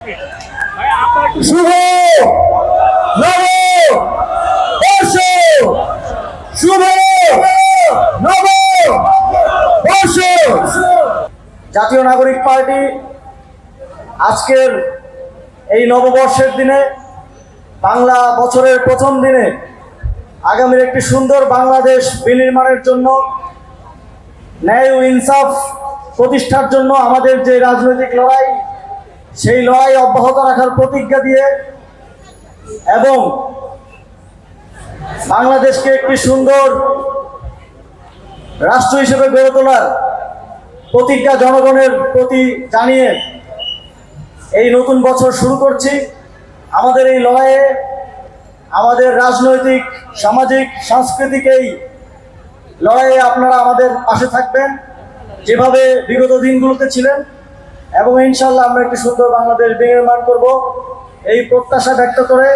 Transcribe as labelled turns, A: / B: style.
A: শুভ নববর্ষ, শুভ নববর্ষ। জাতীয় নাগরিক পার্টি আজকের এই নববর্ষের দিনে, বাংলা বছরের প্রথম দিনে, আগামীর একটি সুন্দর বাংলাদেশ বিনির্মাণের জন্য, ন্যায় ও ইনসাফ প্রতিষ্ঠার জন্য আমাদের যে রাজনৈতিক লড়াই, সেই লড়াই অব্যাহত রাখার প্রতিজ্ঞা দিয়ে এবং বাংলাদেশকে একটি সুন্দর রাষ্ট্র হিসেবে গড়ে তোলার প্রতিজ্ঞা জনগণের প্রতি জানিয়ে এই নতুন বছর শুরু করছি। আমাদের এই লড়াইয়ে আমাদের রাজনৈতিক, সামাজিক, সাংস্কৃতিক এই লড়াইয়ে আপনারা আমাদের পাশে থাকবেন, যেভাবে বিগত দিনগুলোতে ছিলেন, এবং ইনশাল্লাহ আমরা একটি সুন্দর বাংলাদেশ বিনির্মাণ করব এই প্রত্যাশা ব্যক্ত করে